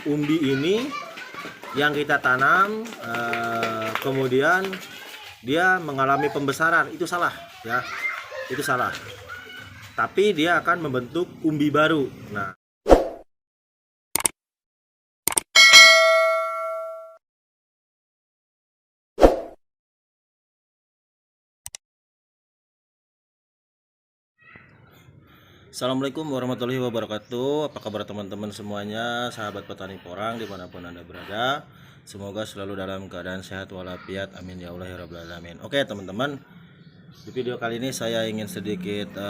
umbi ini yang kita tanam kemudian dia mengalami pembesaran, itu salah ya, itu salah. Tapi dia akan membentuk umbi baru. Nah, Assalamualaikum warahmatullahi wabarakatuh. Apa kabar teman-teman semuanya, sahabat petani porang dimanapun Anda berada. Semoga selalu dalam keadaan sehat walafiat, amin ya Allah ya rabbal alamin. Oke teman-teman, di video kali ini saya ingin sedikit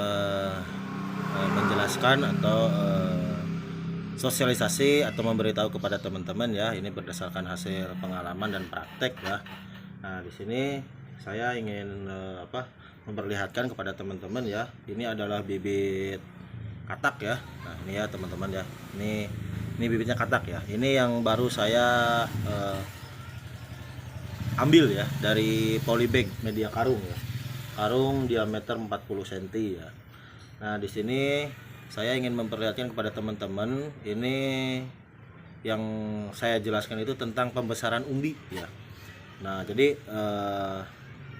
menjelaskan atau sosialisasi atau memberitahu kepada teman-teman ya. Ini berdasarkan hasil pengalaman dan praktek ya. Nah di sini saya ingin memperlihatkan kepada teman-teman ya. Ini adalah bibit katak ya. Nah ini ya teman-teman ya, ini bibitnya katak ya. Ini yang baru saya ambil ya dari polybag media karung ya, karung diameter 40 cm ya. Nah di sini saya ingin memperlihatkan kepada teman-teman, ini yang saya jelaskan itu tentang pembesaran umbi ya. Nah jadi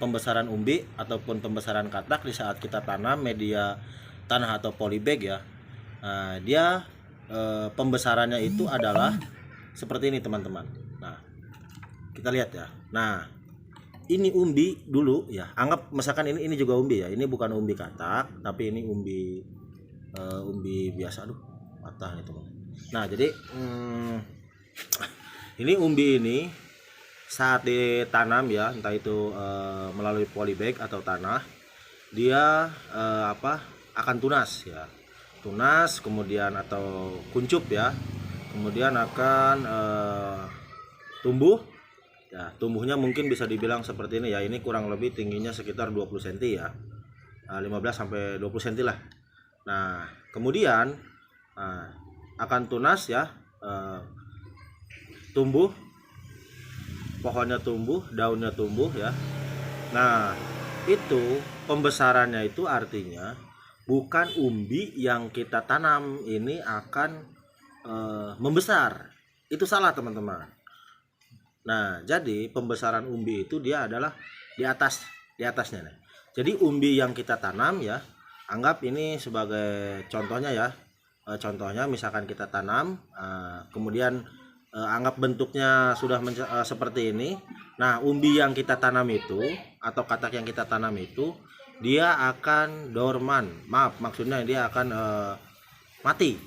pembesaran umbi ataupun pembesaran katak di saat kita tanam media tanah atau polybag ya. Nah, dia pembesarannya itu adalah seperti ini teman-teman. Nah, kita lihat ya. Nah, ini umbi dulu ya. Anggap misalkan ini juga umbi ya. Ini bukan umbi katak, tapi ini umbi biasa. Aduh, patah nih teman. Nah, jadi ini umbi ini saat ditanam ya, entah itu melalui polybag atau tanah, dia akan tunas ya, tunas kemudian atau kuncup ya, kemudian akan tumbuh ya. Tumbuhnya mungkin bisa dibilang seperti ini ya. Ini kurang lebih tingginya sekitar 20 cm ya, 15 sampai 20 cm lah. Nah kemudian akan tunas ya, tumbuh, pohonnya tumbuh, daunnya tumbuh ya. Nah itu pembesarannya itu artinya bukan umbi yang kita tanam ini akan membesar. Itu salah teman-teman. Nah jadi pembesaran umbi itu dia adalah di atasnya nih. Jadi umbi yang kita tanam ya, anggap ini sebagai contohnya ya. Contohnya misalkan kita tanam, kemudian anggap bentuknya sudah seperti ini. Nah umbi yang kita tanam itu atau katak yang kita tanam itu dia akan dorman, maksudnya dia akan mati.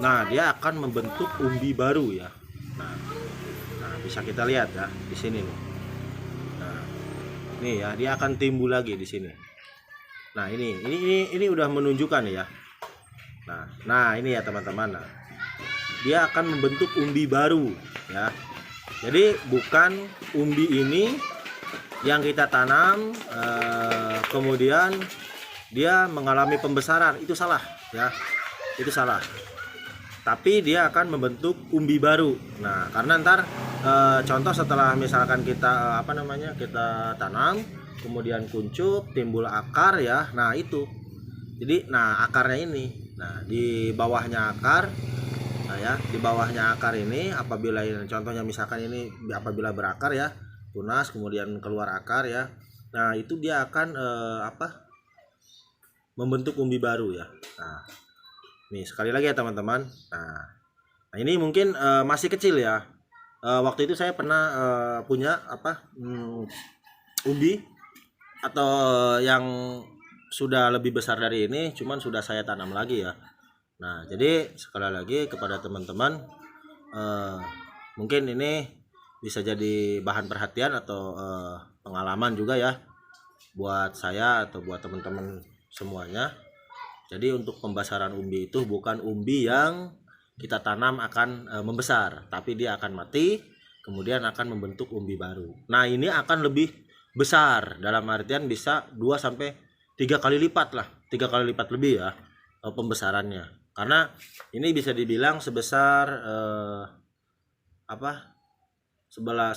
Nah dia akan membentuk umbi baru ya. Nah bisa kita lihat ya di sini nih. Nah ini ya, dia akan timbul lagi di sini. Nah ini udah menunjukkan ya. Nah ini ya teman-teman. Nah, dia akan membentuk umbi baru ya. Jadi bukan umbi ini yang kita tanam kemudian dia mengalami pembesaran, itu salah ya, itu salah. Tapi dia akan membentuk umbi baru. Nah karena ntar contoh setelah misalkan kita kita tanam kemudian kuncup timbul akar ya. Nah itu jadi akarnya ini, di bawahnya akar. Nah ya, di bawahnya akar ini apabila contohnya misalkan ini apabila berakar ya, tunas kemudian keluar akar ya. Nah itu dia akan membentuk umbi baru ya. Nah nih sekali lagi ya teman-teman. Nah ini mungkin masih kecil ya. Waktu itu saya pernah punya umbi atau yang sudah lebih besar dari ini, cuman sudah saya tanam lagi ya. Nah jadi sekali lagi kepada teman-teman, mungkin ini bisa jadi bahan perhatian atau pengalaman juga ya buat saya atau buat teman-teman semuanya. Jadi untuk pembesaran umbi itu bukan umbi yang kita tanam akan membesar, tapi dia akan mati kemudian akan membentuk umbi baru. Nah ini akan lebih besar, dalam artian bisa 2 sampai 3 kali lipat lah, 3 kali lipat lebih ya pembesarannya. Karena ini bisa dibilang sebesar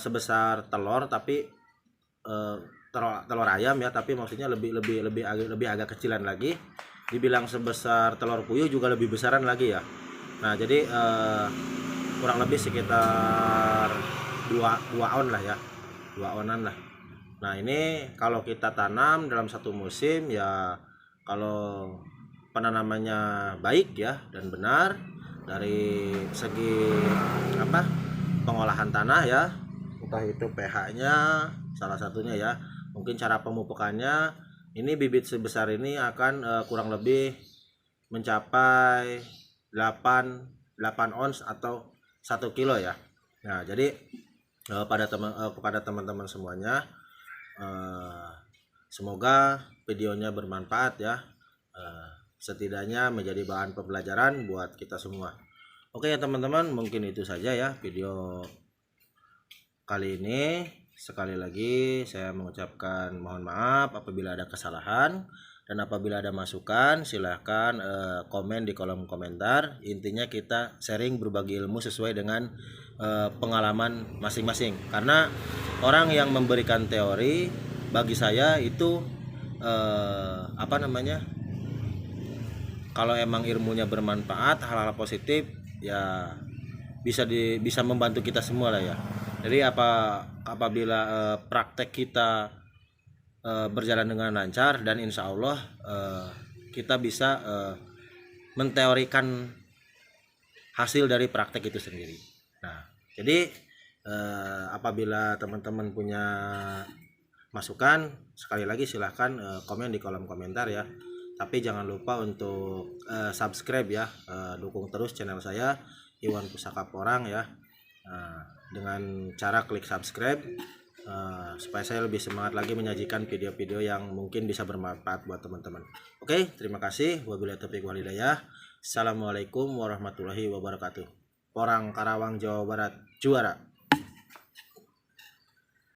sebesar telur, tapi telur ayam ya, tapi maksudnya lebih agak kecilan lagi. Dibilang sebesar telur puyuh juga lebih besaran lagi ya. Nah jadi kurang lebih sekitar 2 on lah ya, 2 onan lah. Nah ini kalau kita tanam dalam satu musim ya, kalau penanamannya baik ya dan benar dari segi pengolahan tanah ya, entah itu pH-nya salah satunya ya, mungkin cara pemupukannya, ini bibit sebesar ini akan kurang lebih mencapai 8 ons atau 1 kilo ya. Nah jadi kepada teman-teman semuanya, semoga videonya bermanfaat ya, setidaknya menjadi bahan pembelajaran buat kita semua. Oke ya teman-teman, mungkin itu saja ya video kali ini. Sekali lagi saya mengucapkan mohon maaf apabila ada kesalahan, dan apabila ada masukan silahkan komen di kolom komentar. Intinya kita sharing berbagi ilmu sesuai dengan pengalaman masing-masing, karena orang yang memberikan teori bagi saya itu kalau emang ilmunya bermanfaat, hal-hal positif ya bisa membantu kita semua lah ya. Jadi apabila praktek kita berjalan dengan lancar, dan insya Allah kita bisa menteorikan hasil dari praktek itu sendiri. Nah jadi apabila teman-teman punya masukan, sekali lagi silahkan komen di kolom komentar ya. Tapi jangan lupa untuk subscribe ya, dukung terus channel saya Iwan Pusaka Porang ya, dengan cara klik subscribe supaya saya lebih semangat lagi menyajikan video-video yang mungkin bisa bermanfaat buat teman-teman. Oke, terima kasih. Wabillahi taufiq wal hidayah. Assalamualaikum warahmatullahi wabarakatuh. Porang, Karawang, Jawa Barat, juara.